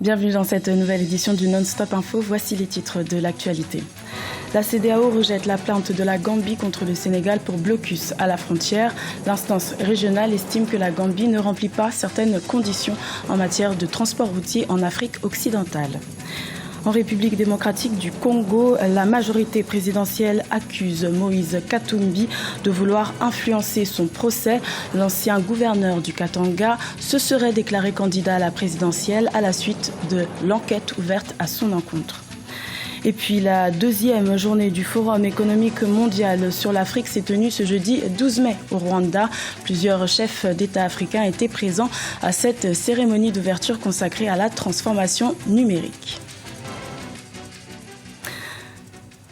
Bienvenue dans cette nouvelle édition du Non-Stop Info. Voici les titres de l'actualité. La CEDEAO rejette la plainte de la Gambie contre le Sénégal pour blocus à la frontière. L'instance régionale estime que la Gambie ne remplit pas certaines conditions en matière de transport routier en Afrique occidentale. En République démocratique du Congo, la majorité présidentielle accuse Moïse Katumbi de vouloir influencer son procès. L'ancien gouverneur du Katanga se serait déclaré candidat à la présidentielle à la suite de l'enquête ouverte à son encontre. Et puis la deuxième journée du Forum économique mondial sur l'Afrique s'est tenue ce jeudi 12 mai au Rwanda. Plusieurs chefs d'État africains étaient présents à cette cérémonie d'ouverture consacrée à la transformation numérique.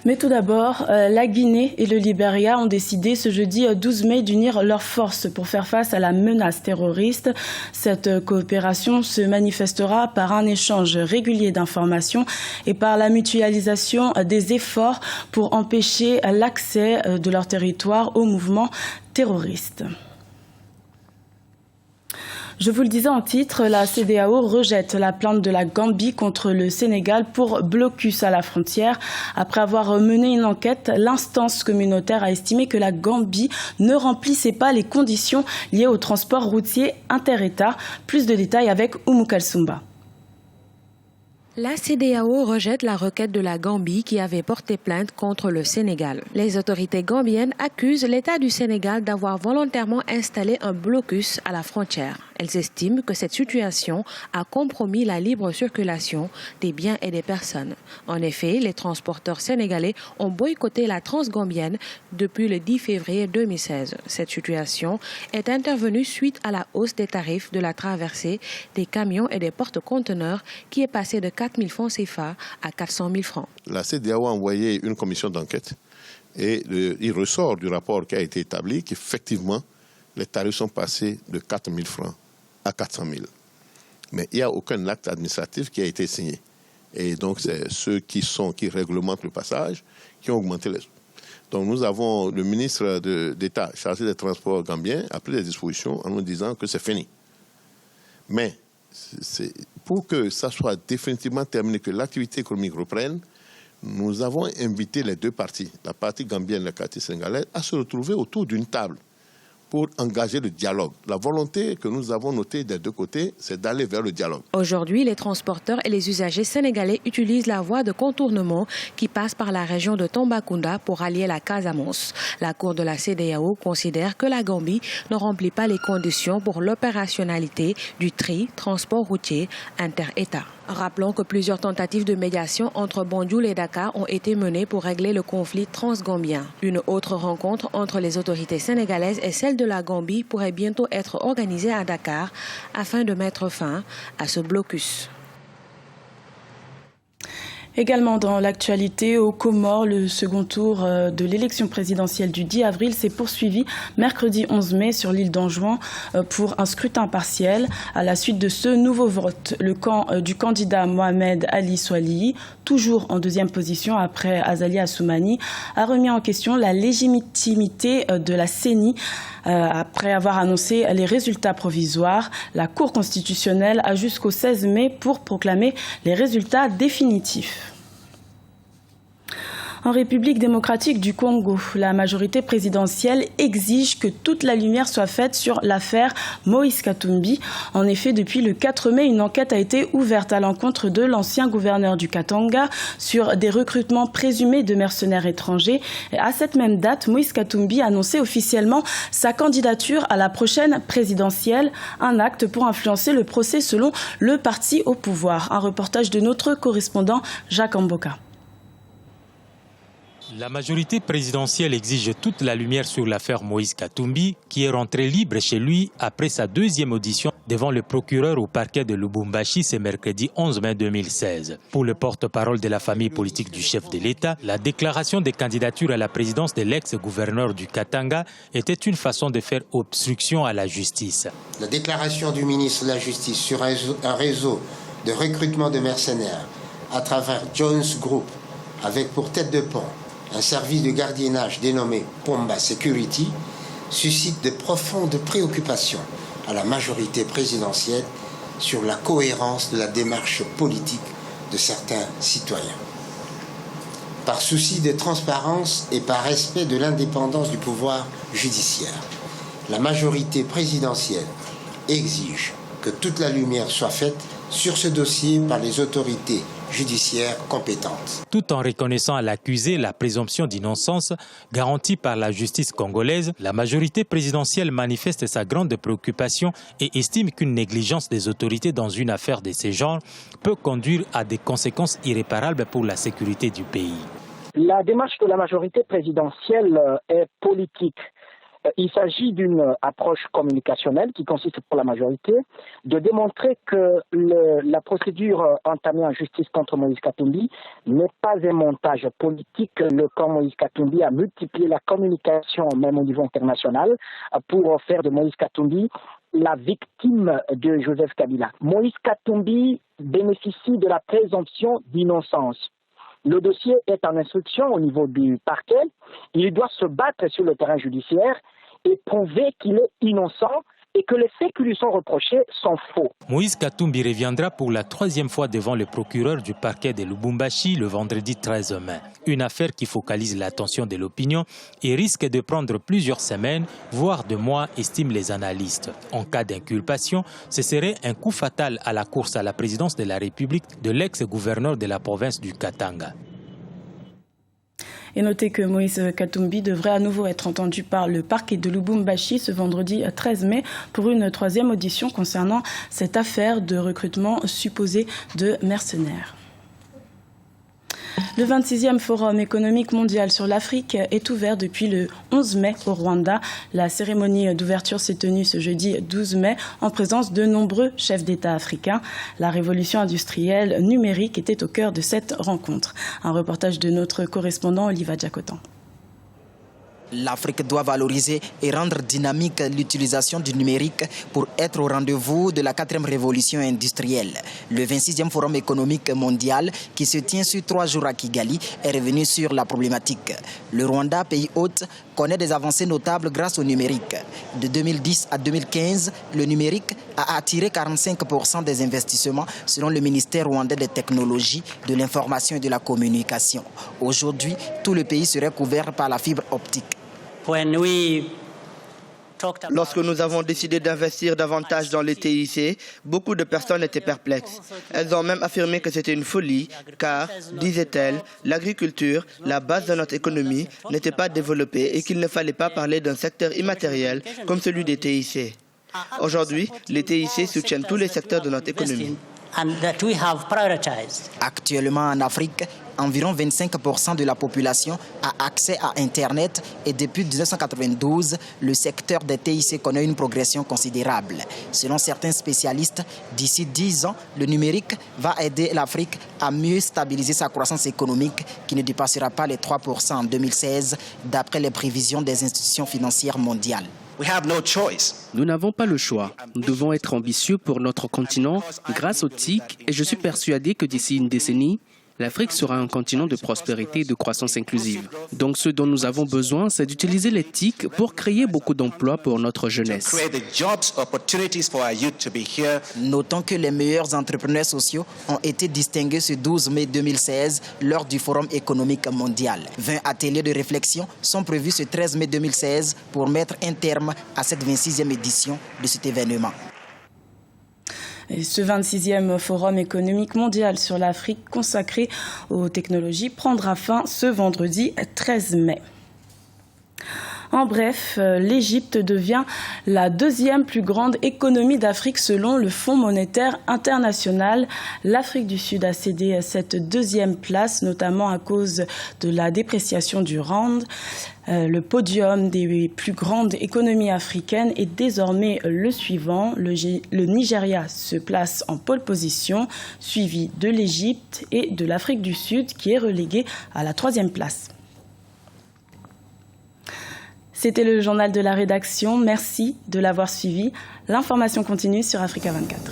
Mais tout d'abord, la Guinée et le Libéria ont décidé ce jeudi 12 mai d'unir leurs forces pour faire face à la menace terroriste. Cette coopération se manifestera par un échange régulier d'informations et par la mutualisation des efforts pour empêcher l'accès de leur territoire au mouvement terroriste. Je vous le disais en titre, la CEDEAO rejette la plainte de la Gambie contre le Sénégal pour blocus à la frontière. Après avoir mené une enquête, l'instance communautaire a estimé que la Gambie ne remplissait pas les conditions liées au transport routier inter-État. Plus de détails avec Oumou Kalsoumba. La CEDEAO rejette la requête de la Gambie qui avait porté plainte contre le Sénégal. Les autorités gambiennes accusent l'État du Sénégal d'avoir volontairement installé un blocus à la frontière. Elles estiment que cette situation a compromis la libre circulation des biens et des personnes. En effet, les transporteurs sénégalais ont boycotté la Transgambienne depuis le 10 février 2016. Cette situation est intervenue suite à la hausse des tarifs de la traversée des camions et des porte-conteneurs qui est passée de 4 000 francs CFA à 400 000 francs. La CEDEAO a envoyé une commission d'enquête et il ressort du rapport qui a été établi qu'effectivement, les tarifs sont passés de 4 000 francs à 400 000. Mais il n'y a aucun acte administratif qui a été signé. Et donc, c'est ceux qui réglementent le passage qui ont augmenté les... Donc, nous avons le ministre d'État chargé des transports gambien a pris des dispositions en nous disant que c'est fini. Mais pour que ça soit définitivement terminé, que l'activité économique reprenne, nous avons invité les deux parties, la partie gambienne et la partie sénégalaise, à se retrouver autour d'une table pour engager le dialogue. La volonté que nous avons notée des deux côtés, c'est d'aller vers le dialogue. Aujourd'hui, les transporteurs et les usagers sénégalais utilisent la voie de contournement qui passe par la région de Tambacounda pour allier la Casamance. La Cour de la CEDEAO considère que la Gambie ne remplit pas les conditions pour l'opérationnalité du transport routier inter-État. Rappelons que plusieurs tentatives de médiation entre Banjul et Dakar ont été menées pour régler le conflit transgambien. Une autre rencontre entre les autorités sénégalaises et celles de la Gambie pourrait bientôt être organisée à Dakar afin de mettre fin à ce blocus. Également dans l'actualité, aux Comores, le second tour de l'élection présidentielle du 10 avril s'est poursuivi mercredi 11 mai sur l'île d'Anjouan pour un scrutin partiel. À la suite de ce nouveau vote, le camp du candidat Mohamed Ali Swalihi, toujours en deuxième position après Azali Assoumani, a remis en question la légitimité de la CENI. Après avoir annoncé les résultats provisoires, la Cour constitutionnelle a jusqu'au 16 mai pour proclamer les résultats définitifs. En République démocratique du Congo, la majorité présidentielle exige que toute la lumière soit faite sur l'affaire Moïse Katumbi. En effet, depuis le 4 mai, une enquête a été ouverte à l'encontre de l'ancien gouverneur du Katanga sur des recrutements présumés de mercenaires étrangers. Et à cette même date, Moïse Katumbi a annoncé officiellement sa candidature à la prochaine présidentielle, un acte pour influencer le procès selon le parti au pouvoir. Un reportage de notre correspondant Jacques Amboka. La majorité présidentielle exige toute la lumière sur l'affaire Moïse Katumbi, qui est rentré libre chez lui après sa deuxième audition devant le procureur au parquet de Lubumbashi ce mercredi 11 mai 2016. Pour le porte-parole de la famille politique du chef de l'État, la déclaration des candidatures à la présidence de l'ex-gouverneur du Katanga était une façon de faire obstruction à la justice. La déclaration du ministre de la Justice sur un réseau de recrutement de mercenaires à travers Jones Group, avec pour tête de pont un service de gardiennage dénommé Pomba Security, suscite de profondes préoccupations à la majorité présidentielle sur la cohérence de la démarche politique de certains citoyens. Par souci de transparence et par respect de l'indépendance du pouvoir judiciaire, la majorité présidentielle exige que toute la lumière soit faite sur ce dossier par les autorités judiciaires compétentes. Tout en reconnaissant à l'accusé la présomption d'innocence garantie par la justice congolaise, la majorité présidentielle manifeste sa grande préoccupation et estime qu'une négligence des autorités dans une affaire de ce genre peut conduire à des conséquences irréparables pour la sécurité du pays. La démarche de la majorité présidentielle est politique. Il s'agit d'une approche communicationnelle qui consiste pour la majorité de démontrer que la procédure entamée en justice contre Moïse Katumbi n'est pas un montage politique. Le camp Moïse Katumbi a multiplié la communication même au niveau international pour faire de Moïse Katumbi la victime de Joseph Kabila. Moïse Katumbi bénéficie de la présomption d'innocence. Le dossier est en instruction au niveau du parquet. Il doit se battre sur le terrain judiciaire et prouver qu'il est innocent et que les faits qui lui sont reprochés sont faux. Moïse Katumbi reviendra pour la 3e fois devant le procureur du parquet de Lubumbashi le vendredi 13 mai. Une affaire qui focalise l'attention de l'opinion et risque de prendre plusieurs semaines, voire de mois, estiment les analystes. En cas d'inculpation, ce serait un coup fatal à la course à la présidence de la République de l'ex-gouverneur de la province du Katanga. Et notez que Moïse Katumbi devrait à nouveau être entendu par le parquet de Lubumbashi ce vendredi 13 mai pour une 3e audition concernant cette affaire de recrutement supposé de mercenaires. Le 26e Forum économique mondial sur l'Afrique est ouvert depuis le 11 mai au Rwanda. La cérémonie d'ouverture s'est tenue ce jeudi 12 mai en présence de nombreux chefs d'État africains. La révolution industrielle numérique était au cœur de cette rencontre. Un reportage de notre correspondant Oliva Diakotan. L'Afrique doit valoriser et rendre dynamique l'utilisation du numérique pour être au rendez-vous de la 4e révolution industrielle. Le 26e Forum économique mondial, qui se tient sur 3 jours à Kigali, est revenu sur la problématique. Le Rwanda, pays hôte, connaît des avancées notables grâce au numérique. De 2010 à 2015, le numérique a attiré 45% des investissements selon le ministère rwandais des technologies, de l'information et de la communication. Aujourd'hui, tout le pays serait couvert par la fibre optique. Lorsque nous avons décidé d'investir davantage dans les TIC, beaucoup de personnes étaient perplexes. Elles ont même affirmé que c'était une folie, car, disaient-elles, l'agriculture, la base de notre économie, n'était pas développée et qu'il ne fallait pas parler d'un secteur immatériel comme celui des TIC. Aujourd'hui, les TIC soutiennent tous les secteurs de notre économie. Actuellement en Afrique, environ 25% de la population a accès à Internet et depuis 1992, le secteur des TIC connaît une progression considérable. Selon certains spécialistes, d'ici 10 ans, le numérique va aider l'Afrique à mieux stabiliser sa croissance économique qui ne dépassera pas les 3% en 2016 d'après les prévisions des institutions financières mondiales. Nous n'avons pas le choix. Nous devons être ambitieux pour notre continent grâce aux TIC et je suis persuadé que d'ici une décennie, l'Afrique sera un continent de prospérité et de croissance inclusive. Donc ce dont nous avons besoin, c'est d'utiliser les TIC pour créer beaucoup d'emplois pour notre jeunesse. Notons que les meilleurs entrepreneurs sociaux ont été distingués ce 12 mai 2016 lors du Forum économique mondial. 20 ateliers de réflexion sont prévus ce 13 mai 2016 pour mettre un terme à cette 26e édition de cet événement. Et ce 26e Forum économique mondial sur l'Afrique consacré aux technologies prendra fin ce vendredi 13 mai. En bref, l'Égypte devient la 2e plus grande économie d'Afrique selon le Fonds monétaire international. L'Afrique du Sud a cédé cette 2e place, notamment à cause de la dépréciation du rand. Le podium des plus grandes économies africaines est désormais le suivant. Le Nigeria se place en pole position, suivi de l'Égypte et de l'Afrique du Sud qui est relégué à la 3e place. C'était le journal de la rédaction. Merci de l'avoir suivi. L'information continue sur Africa 24.